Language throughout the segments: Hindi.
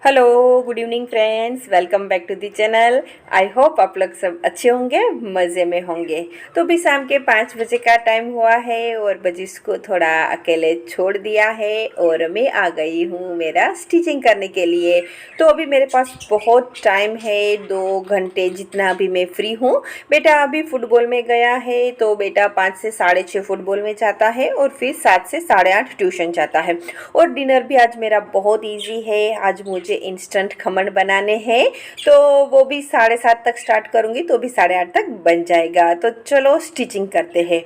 Hello, good evening friends, welcome back to the channel. I hope आप लोग सब अच्छे होंगे, मज़े में होंगे। तो अभी शाम के 5 बजे का टाइम हुआ है और बजिश को थोड़ा अकेले छोड़ दिया है और मैं आ गई हूँ मेरा स्टिचिंग करने के लिए। तो अभी मेरे पास बहुत टाइम है, 2 घंटे जितना अभी मैं फ्री हूँ। बेटा अभी फुटबॉल में गया है, तो बेटा 5 से 6:30 फुटबॉल में जाता है और फिर 7 से 8:30 ट्यूशन जाता है। और डिनर भी आज मेरा बहुत ईजी है। आज मुझे इंस्टेंट खमन बनाने हैं, तो वो भी 7:30 तक स्टार्ट करूँगी, तो भी 8:30 तक बन जाएगा। तो चलो स्टिचिंग करते हैं।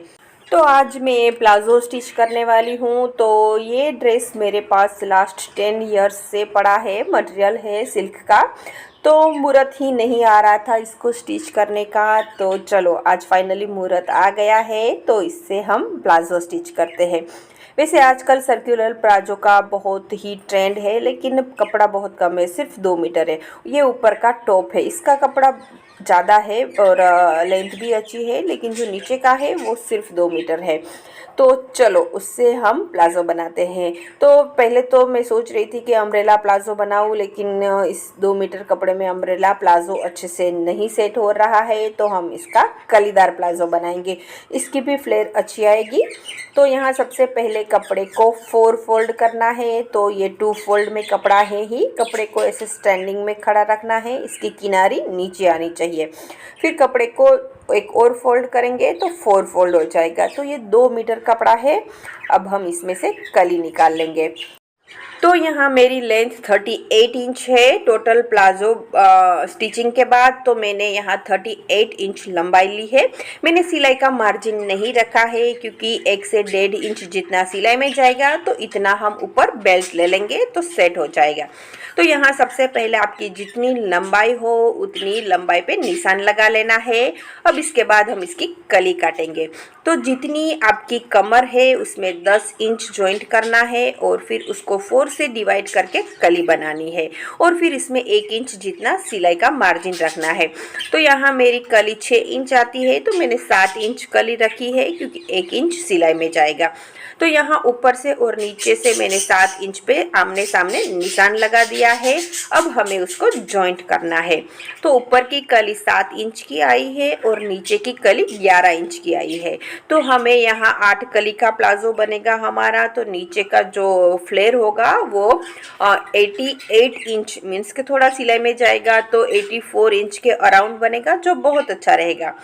तो आज मैं प्लाज़ो स्टिच करने वाली हूँ। तो ये ड्रेस मेरे पास लास्ट 10 इयर्स से पड़ा है। मटेरियल है सिल्क का, तो मुहूर्त ही नहीं आ रहा था इसको स्टिच करने का। तो चलो आज फाइनली मुहूर्त आ गया है, तो इससे हम प्लाज़ो स्टिच करते हैं। वैसे आजकल सर्कुलर प्लाजो का बहुत ही ट्रेंड है, लेकिन कपड़ा बहुत कम है, सिर्फ 2 मीटर है। ये ऊपर का टॉप है, इसका कपड़ा ज़्यादा है और लेंथ भी अच्छी है, लेकिन जो नीचे का है वो सिर्फ 2 मीटर है। तो चलो उससे हम प्लाज़ो बनाते हैं। तो पहले तो मैं सोच रही थी कि अम्ब्रेला प्लाज़ो बनाऊँ, लेकिन इस 2 मीटर कपड़े में अम्ब्रेला प्लाज़ो अच्छे से नहीं सेट हो रहा है, तो हम इसका कलीदार प्लाज़ो बनाएंगे। इसकी भी फ्लेयर अच्छी आएगी। तो यहाँ सबसे पहले कपड़े को 4 फोल्ड करना है। तो ये 2 फोल्ड में कपड़ा है ही, कपड़े को ऐसे स्टैंडिंग में खड़ा रखना है, इसकी किनारी नीचे आनी चाहिए। फिर कपड़े को एक और फोल्ड करेंगे तो 4 फोल्ड हो जाएगा। तो ये 2 मीटर कपड़ा है। अब हम इसमें से कली निकाल लेंगे। तो यहाँ मेरी लेंथ 38 इंच है टोटल प्लाजो स्टिचिंग के बाद। तो मैंने यहाँ 38 इंच लंबाई ली है। मैंने सिलाई का मार्जिन नहीं रखा है, क्योंकि 1 से 1.5 इंच जितना सिलाई में जाएगा तो इतना हम ऊपर बेल्ट ले लेंगे तो सेट हो जाएगा। तो यहाँ सबसे पहले आपकी जितनी लंबाई हो उतनी लंबाई पे निशान लगा लेना है। अब इसके बाद हम इसकी कली काटेंगे। तो जितनी आपकी कमर है उसमें 10 इंच जॉइंट करना है और फिर उसको 4 से डिवाइड करके कली बनानी है, और फिर इसमें 1 इंच जितना सिलाई का मार्जिन रखना है। तो यहाँ मेरी कली 6 इंच आती है, तो मैंने 7 इंच कली रखी है, क्योंकि 1 इंच सिलाई में जाएगा। तो यहाँ ऊपर से और नीचे से मैंने 7 इंच पे आमने सामने निशान लगा दिया है। अब हमें उसको जॉइंट करना है। तो ऊपर की कली 7 इंच की आई है और नीचे की कली 11 इंच की आई है। तो हमें यहाँ 8 कली का प्लाजो बनेगा हमारा। तो नीचे का जो फ्लेयर होगा वो 88 इंच मीन्स के थोड़ा सिलाई में जाएगा, तो 84 इंच के अराउंड बनेगा, जो बहुत अच्छा रहेगा।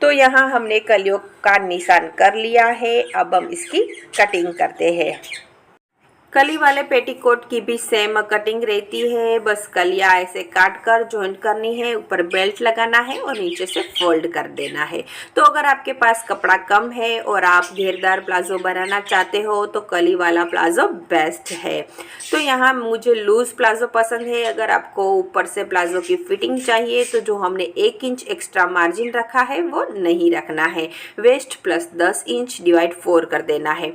तो यहाँ हमने कलियों का निशान कर लिया है। अब हम इसकी कटिंग करते हैं। कली वाले पेटीकोट की भी सेम कटिंग रहती है, बस कलियाँ ऐसे काट कर जॉइंट करनी है, ऊपर बेल्ट लगाना है और नीचे से फोल्ड कर देना है। तो अगर आपके पास कपड़ा कम है और आप घेरदार प्लाजो बनाना चाहते हो तो कली वाला प्लाजो बेस्ट है। तो यहाँ मुझे लूज प्लाजो पसंद है। अगर आपको ऊपर से प्लाजो की फिटिंग चाहिए तो जो हमने 1 इंच एक्स्ट्रा मार्जिन रखा है वो नहीं रखना है। वेस्ट प्लस 10 इंच डिवाइड 4 कर देना है।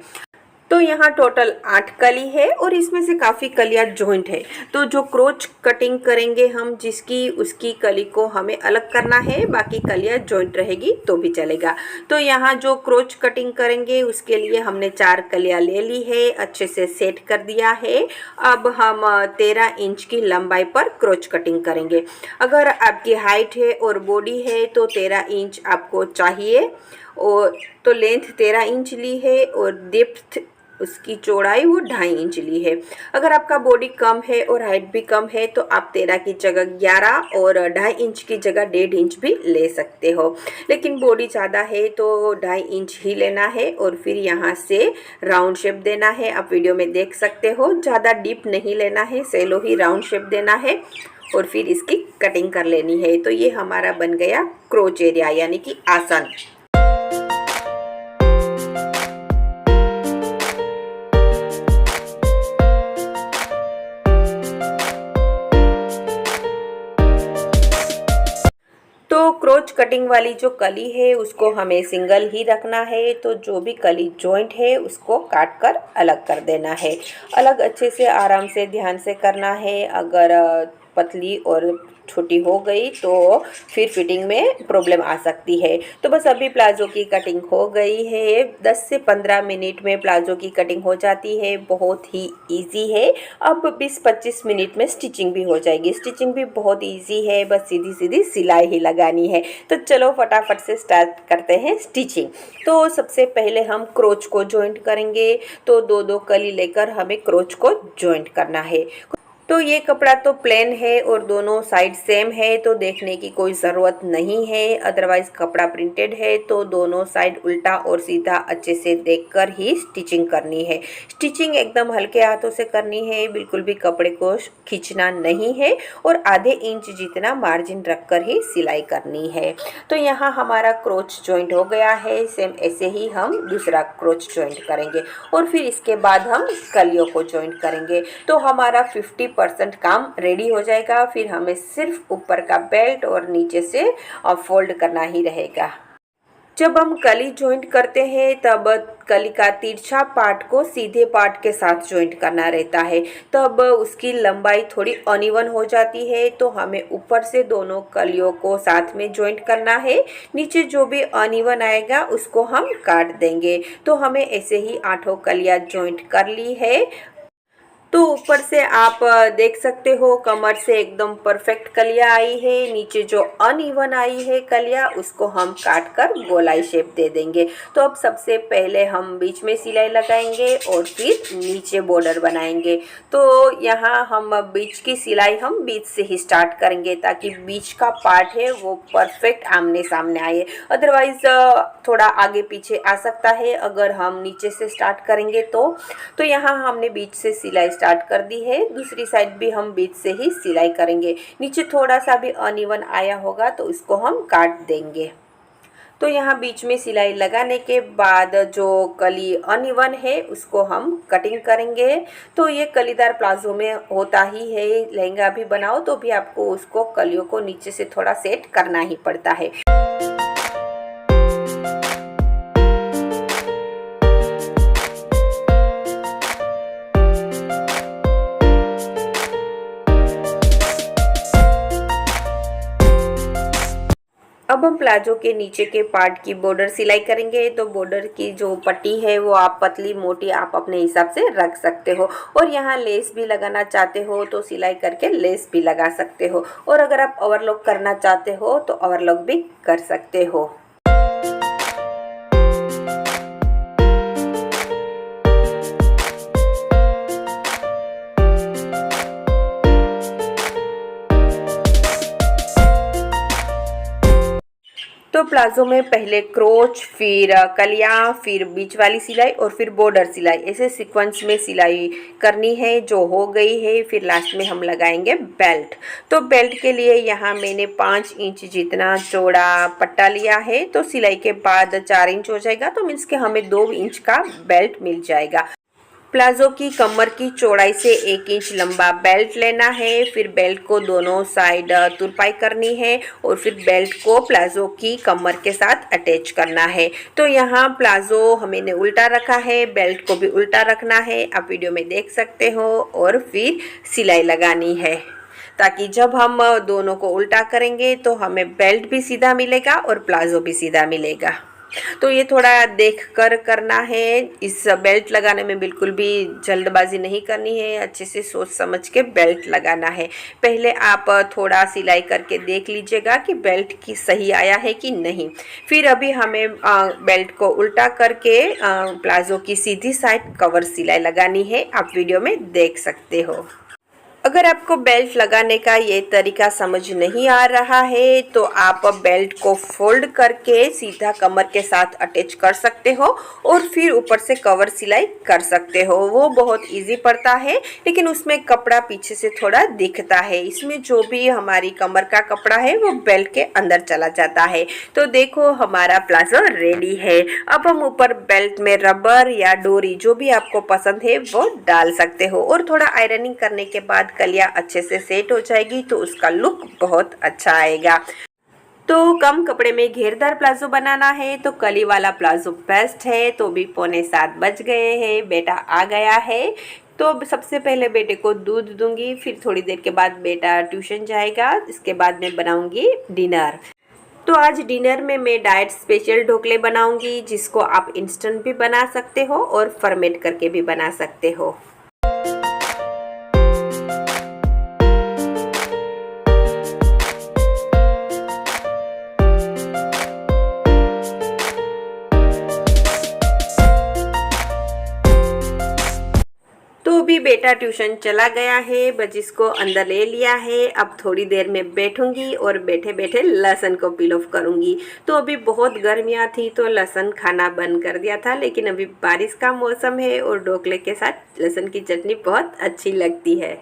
तो यहाँ टोटल 8 कली है और इसमें से काफ़ी कलियाँ जॉइंट है। तो जो क्रोच कटिंग करेंगे हम जिसकी, उसकी कली को हमें अलग करना है, बाकी कलियाँ जॉइंट रहेगी तो भी चलेगा। तो यहाँ जो क्रोच कटिंग करेंगे उसके लिए हमने 4 कलियाँ ले ली है, अच्छे से सेट कर दिया है। अब हम 13 इंच की लंबाई पर क्रोच कटिंग करेंगे। अगर आपकी हाइट है और बॉडी है तो 13 इंच आपको चाहिए। और तो लेंथ 13 इंच ली है और डेप्थ उसकी चौड़ाई वो 2.5 इंच ली है। अगर आपका बॉडी कम है और हाइट भी कम है तो आप 13 की जगह 11 और 2.5 इंच की जगह 1.5 इंच भी ले सकते हो, लेकिन बॉडी ज़्यादा है तो 2.5 इंच ही लेना है। और फिर यहाँ से राउंड शेप देना है, आप वीडियो में देख सकते हो। ज़्यादा डीप नहीं लेना है, सेलो ही राउंड शेप देना है और फिर इसकी कटिंग कर लेनी है। तो ये हमारा बन गया क्रोच एरिया, यानी कि आसन। तो क्रोच कटिंग वाली जो कली है उसको हमें सिंगल ही रखना है। तो जो भी कली जॉइंट है उसको काट कर अलग कर देना है। अलग अच्छे से आराम से ध्यान से करना है। अगर पतली और छोटी हो गई तो फिर फिटिंग में प्रॉब्लम आ सकती है। तो बस अभी प्लाजो की कटिंग हो गई है। 10 से 15 मिनट में प्लाजो की कटिंग हो जाती है, बहुत ही इजी है। अब 20-25 मिनट में स्टिचिंग भी हो जाएगी। स्टिचिंग भी बहुत इजी है, बस सीधी सीधी सिलाई ही लगानी है। तो चलो फटाफट से स्टार्ट करते हैं स्टिचिंग। तो सबसे पहले हम क्रोच को जॉइंट करेंगे। तो दो दो कली लेकर हमें क्रोच को जॉइंट करना है। तो ये कपड़ा तो प्लेन है और दोनों साइड सेम है, तो देखने की कोई ज़रूरत नहीं है। अदरवाइज कपड़ा प्रिंटेड है तो दोनों साइड उल्टा और सीधा अच्छे से देखकर ही स्टिचिंग करनी है। स्टिचिंग एकदम हल्के हाथों से करनी है, बिल्कुल भी कपड़े को खींचना नहीं है और आधे इंच जितना मार्जिन रखकर ही सिलाई करनी है। तो यहाँ हमारा क्रोच जॉइंट हो गया है। सेम ऐसे ही हम दूसरा क्रोच जॉइंट करेंगे और फिर इसके बाद हम कलियों को जॉइंट करेंगे। तो हमारा 50% काम रेडी हो जाएगा। फिर हमें सिर्फ ऊपर का बेल्ट और नीचे से फोल्ड करना ही रहेगा। जब हम कली जॉइंट करते हैं तब कली का तिरछा पार्ट को सीधे पार्ट के साथ जॉइंट करना रहता है, तब उसकी लंबाई थोड़ी अनइवन हो जाती है। तो हमें ऊपर से दोनों कलियों को साथ में जॉइंट करना है। नीचे जो भी अनइवन आएगा उसको हम काट देंगे। तो हमें ऐसे ही 8 कलियां जॉइंट कर ली है। तो ऊपर से आप देख सकते हो कमर से एकदम परफेक्ट कलियां आई है। नीचे जो अनइवन आई है कलियां उसको हम काट कर गोलाई शेप दे देंगे। तो अब सबसे पहले हम बीच में सिलाई लगाएंगे और फिर नीचे बॉर्डर बनाएंगे। तो यहाँ हम बीच की सिलाई हम बीच से ही स्टार्ट करेंगे ताकि बीच का पार्ट है वो परफेक्ट आमने सामने आए। अदरवाइज थोड़ा आगे पीछे आ सकता है अगर हम नीचे से स्टार्ट करेंगे तो यहाँ हमने बीच से सिलाई स्टार्ट कर दी है। दूसरी साइड भी हम बीच से ही सिलाई करेंगे। नीचे थोड़ा सा भी अनइवन आया होगा तो इसको हम काट देंगे। तो यहाँ बीच में सिलाई लगाने के बाद जो कली अनइवन है उसको हम कटिंग करेंगे। तो ये कलीदार प्लाजो में होता ही है, लहंगा भी बनाओ तो भी आपको उसको कलियों को नीचे से थोड़ा सेट करना ही पड़ता है। अब हम प्लाजो के नीचे के पार्ट की बॉर्डर सिलाई करेंगे। तो बॉर्डर की जो पट्टी है वो आप पतली मोटी आप अपने हिसाब से रख सकते हो और यहाँ लेस भी लगाना चाहते हो तो सिलाई करके लेस भी लगा सकते हो और अगर आप ओवरलॉक करना चाहते हो तो ओवरलॉक भी कर सकते हो। तो प्लाजो में पहले क्रोच, फिर कलियां, फिर बीच वाली सिलाई और फिर बॉर्डर सिलाई, ऐसे सीक्वेंस में सिलाई करनी है। जो हो गई है फिर लास्ट में हम लगाएंगे बेल्ट। तो बेल्ट के लिए यहाँ मैंने 5 इंच जितना चौड़ा पट्टा लिया है। तो सिलाई के बाद 4 इंच हो जाएगा, तो मीन्स के हमें 2 इंच का बेल्ट मिल जाएगा। प्लाजो की कमर की चौड़ाई से 1 इंच लंबा बेल्ट लेना है। फिर बेल्ट को दोनों साइड तुरपाई करनी है और फिर बेल्ट को प्लाजो की कमर के साथ अटैच करना है। तो यहाँ प्लाजो हमने उल्टा रखा है, बेल्ट को भी उल्टा रखना है, आप वीडियो में देख सकते हो। और फिर सिलाई लगानी है ताकि जब हम दोनों को उल्टा करेंगे तो हमें बेल्ट भी सीधा मिलेगा और प्लाजो भी सीधा मिलेगा। तो ये थोड़ा देख कर करना है। इस बेल्ट लगाने में बिल्कुल भी जल्दबाजी नहीं करनी है, अच्छे से सोच समझ के बेल्ट लगाना है। पहले आप थोड़ा सिलाई करके देख लीजिएगा कि बेल्ट की सही आया है कि नहीं। फिर अभी हमें बेल्ट को उल्टा करके प्लाजो की सीधी साइड कवर सिलाई लगानी है, आप वीडियो में देख सकते हो। अगर आपको बेल्ट लगाने का ये तरीका समझ नहीं आ रहा है तो आप बेल्ट को फोल्ड करके सीधा कमर के साथ अटैच कर सकते हो और फिर ऊपर से कवर सिलाई कर सकते हो। वो बहुत इजी पड़ता है, लेकिन उसमें कपड़ा पीछे से थोड़ा दिखता है। इसमें जो भी हमारी कमर का कपड़ा है वो बेल्ट के अंदर चला जाता है। तो देखो हमारा प्लाजो रेडी है। अब हम ऊपर बेल्ट में रबर या डोरी जो भी आपको पसंद है वो डाल सकते हो और थोड़ा आयरनिंग करने के बाद कलियां अच्छे से सेट हो जाएगी तो उसका लुक बहुत अच्छा आएगा। तो कम कपड़े में घेरदार प्लाजो बनाना है तो कली वाला प्लाजो बेस्ट है। तो भी 6:45 बज गए हैं, बेटा आ गया है। तो सबसे पहले बेटे को दूध दूंगी, फिर थोड़ी देर के बाद बेटा ट्यूशन जाएगा, इसके बाद मैं बनाऊंगी डिनर। तो आज डिनर में मैं डाइट स्पेशल ढोकले बनाऊंगी, जिसको आप इंस्टेंट भी बना सकते हो और फर्मेंट करके भी बना सकते हो। तो अभी बेटा ट्यूशन चला गया है, बजिस को अंदर ले लिया है। अब थोड़ी देर में बैठूंगी और बैठे बैठे लहसुन को पील ऑफ करूंगी। तो अभी बहुत गर्मियाँ थी तो लहसुन खाना बंद कर दिया था, लेकिन अभी बारिश का मौसम है और ढोकले के साथ लहसुन की चटनी बहुत अच्छी लगती है।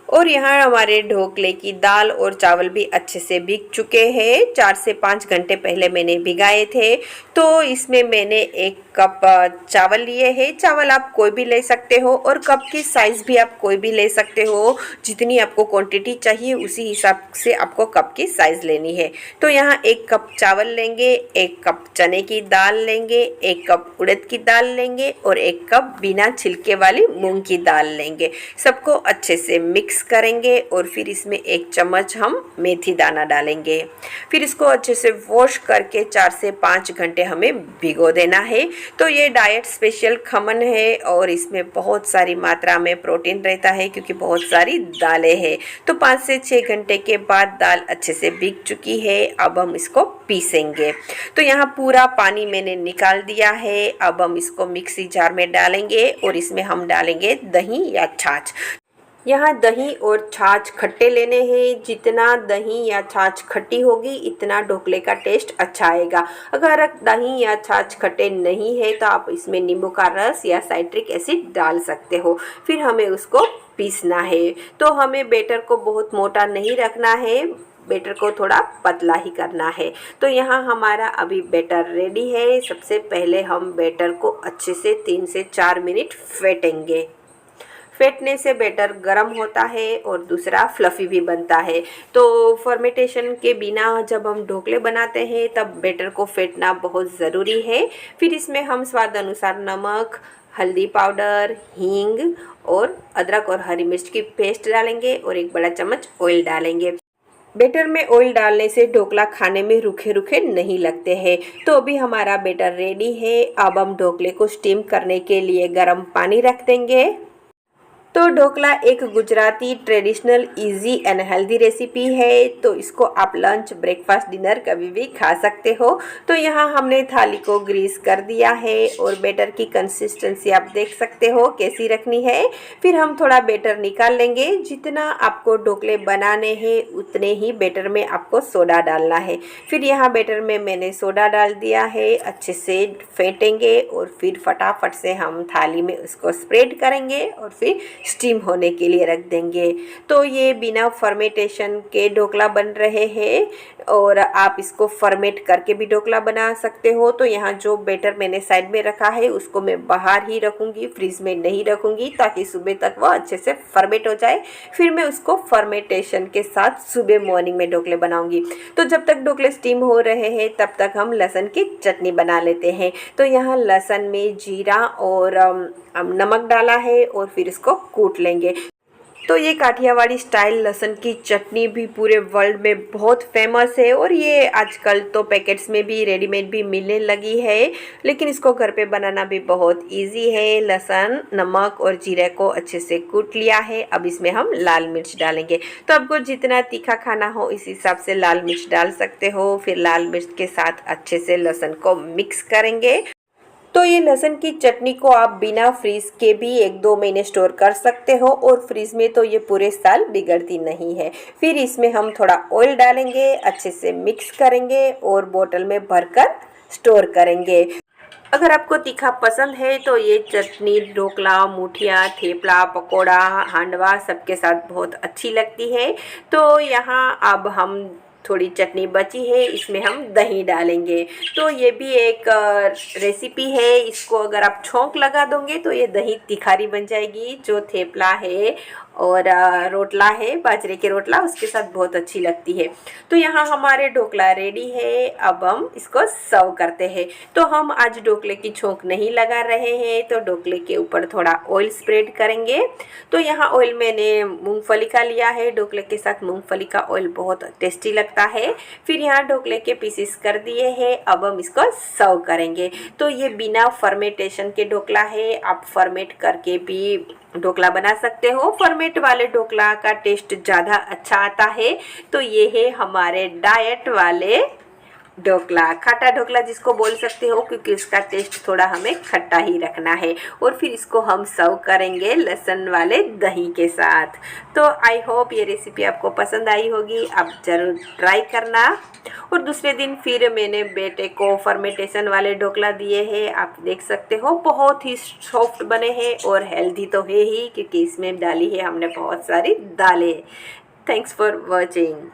और यहाँ हमारे ढोकले की दाल और चावल भी अच्छे से भीग चुके हैं। 4 से 5 घंटे पहले मैंने भिगाए थे। तो इसमें मैंने 1 कप चावल लिए हैं। चावल आप कोई भी ले सकते हो और कप की साइज़ भी आप कोई भी ले सकते हो। जितनी आपको क्वांटिटी चाहिए उसी हिसाब से आपको कप की साइज़ लेनी है। तो यहाँ 1 कप चावल लेंगे, 1 कप चने की दाल लेंगे, 1 कप उड़द की दाल लेंगे और 1 कप बिना छिलके वाली मूंग की दाल लेंगे। सबको अच्छे से मिक्स करेंगे और फिर इसमें 1 चम्मच हम मेथी दाना डालेंगे। फिर इसको अच्छे से वॉश करके 4 से 5 घंटे हमें भिगो देना है। तो ये डाइट स्पेशल खमन है और इसमें बहुत सारी मात्रा में प्रोटीन रहता है, क्योंकि बहुत सारी दालें हैं। तो 5 से 6 घंटे के बाद दाल अच्छे से भीग चुकी है। अब हम इसको पीसेंगे। तो यहाँ पूरा पानी मैंने निकाल दिया है। अब हम इसको मिक्सी जार में डालेंगे और इसमें हम डालेंगे दही या छाछ। यहाँ दही और छाछ खट्टे लेने हैं। जितना दही या छाछ खट्टी होगी इतना ढोकले का टेस्ट अच्छा आएगा। अगर दही या छाछ खट्टे नहीं है तो आप इसमें नींबू का रस या साइट्रिक एसिड डाल सकते हो। फिर हमें उसको पीसना है। तो हमें बैटर को बहुत मोटा नहीं रखना है, बैटर को थोड़ा पतला ही करना है। तो यहाँ हमारा अभी बैटर रेडी है। सबसे पहले हम बैटर को अच्छे से 3 से 4 मिनट फेंटेंगे। फेंटने से बैटर गर्म होता है और दूसरा फ्लफ़ी भी बनता है। तो फर्मेंटेशन के बिना जब हम ढोकले बनाते हैं तब बैटर को फेंटना बहुत ज़रूरी है। फिर इसमें हम स्वाद अनुसार नमक, हल्दी पाउडर, हींग और अदरक और हरी मिर्च की पेस्ट डालेंगे और 1 बड़ा चम्मच ऑयल डालेंगे। बैटर में ऑयल डालने से ढोकला खाने में रूखे रूखे नहीं लगते हैं। तो अभी हमारा बैटर रेडी है। अब हम ढोकले को स्टीम करने के लिए गर्म पानी रख देंगे। तो ढोकला एक Gujarati traditional easy and healthy recipe है। तो इसको आप लंच, ब्रेकफास्ट, डिनर कभी भी खा सकते हो। तो यहाँ हमने थाली को ग्रीस कर दिया है और बैटर की कंसिस्टेंसी आप देख सकते हो कैसी रखनी है। फिर हम थोड़ा बैटर निकाल लेंगे। जितना आपको ढोकले बनाने हैं उतने ही बैटर में आपको सोडा डालना है। फिर यहाँ बैटर में मैंने सोडा डाल दिया है। अच्छे से फेंटेंगे और फिर फटाफट से हम थाली में उसको स्प्रेड करेंगे और फिर स्टीम होने के लिए रख देंगे। तो ये बिना फर्मेंटेशन के ढोकला बन रहे हैं और आप इसको फर्मेंट करके भी ढोकला बना सकते हो। तो यहाँ जो बैटर मैंने साइड में रखा है उसको मैं बाहर ही रखूँगी, फ्रिज में नहीं रखूँगी, ताकि सुबह तक वो अच्छे से फर्मेंट हो जाए। फिर मैं उसको फर्मेंटेशन के साथ सुबह मॉर्निंग में ढोकले बनाऊँगी। तो जब तक ढोकले स्टीम हो रहे हैं तब तक हम लहसुन की चटनी बना लेते हैं। तो यहाँ लहसुन में जीरा और नमक डाला है और फिर इसको कूट लेंगे। तो ये काठियावाड़ी स्टाइल लहसुन की चटनी भी पूरे वर्ल्ड में बहुत फेमस है और ये आजकल तो पैकेट्स में भी रेडीमेड भी मिलने लगी है, लेकिन इसको घर पे बनाना भी बहुत इजी है। लहसुन, नमक और जीरे को अच्छे से कूट लिया है। अब इसमें हम लाल मिर्च डालेंगे। तो आपको जितना तीखा खाना हो इस हिसाब से लाल मिर्च डाल सकते हो। फिर लाल मिर्च के साथ अच्छे से लहसुन को मिक्स करेंगे। तो ये लहसुन की चटनी को आप बिना फ्रीज के भी 1-2 महीने स्टोर कर सकते हो और फ्रीज में तो ये पूरे साल बिगड़ती नहीं है। फिर इसमें हम थोड़ा ऑयल डालेंगे, अच्छे से मिक्स करेंगे और बोतल में भरकर स्टोर करेंगे। अगर आपको तीखा पसंद है तो ये चटनी ढोकला, मुठिया, थेपला, पकोड़ा, हांडवा सबके साथ बहुत अच्छी लगती है। तो यहाँ अब हम थोड़ी चटनी बची है, इसमें हम दही डालेंगे। तो ये भी एक रेसिपी है। इसको अगर आप छौंक लगा दोगे तो ये दही तिखारी बन जाएगी। जो थेपला है और रोटला है, बाजरे के रोटला, उसके साथ बहुत अच्छी लगती है। तो यहाँ हमारे ढोकला रेडी है, अब हम इसको सर्व करते हैं। तो हम आज ढोकले की छोंक नहीं लगा रहे हैं, तो ढोकले के ऊपर थोड़ा ऑयल स्प्रेड करेंगे। तो यहाँ ऑयल मैंने मूंगफली का लिया है, ढोकले के साथ मूंगफली का ऑयल बहुत टेस्टी लगता है। फिर यहाँ ढोकले के पीसेस कर दिए हैं, अब हम इसको सर्व करेंगे। तो ये बिना फर्मेंटेशन के ढोकला है, आप फर्मेंट करके भी ढोकला बना सकते हो। फर्मेंट वाले ढोकला का टेस्ट ज़्यादा अच्छा आता है। तो ये है हमारे डाइट वाले ढोकला, खट्टा ढोकला जिसको बोल सकते हो, क्योंकि इसका टेस्ट थोड़ा हमें खट्टा ही रखना है। और फिर इसको हम सर्व करेंगे लहसुन वाले दही के साथ। तो आई होप ये रेसिपी आपको पसंद आई होगी, आप ज़रूर ट्राई करना। और दूसरे दिन फिर मैंने बेटे को फर्मेंटेशन वाले ढोकला दिए हैं, आप देख सकते हो बहुत ही सॉफ्ट बने हैं और हेल्दी तो है ही, क्योंकि इसमें डाली है हमने बहुत सारी दालें। Thanks for watching.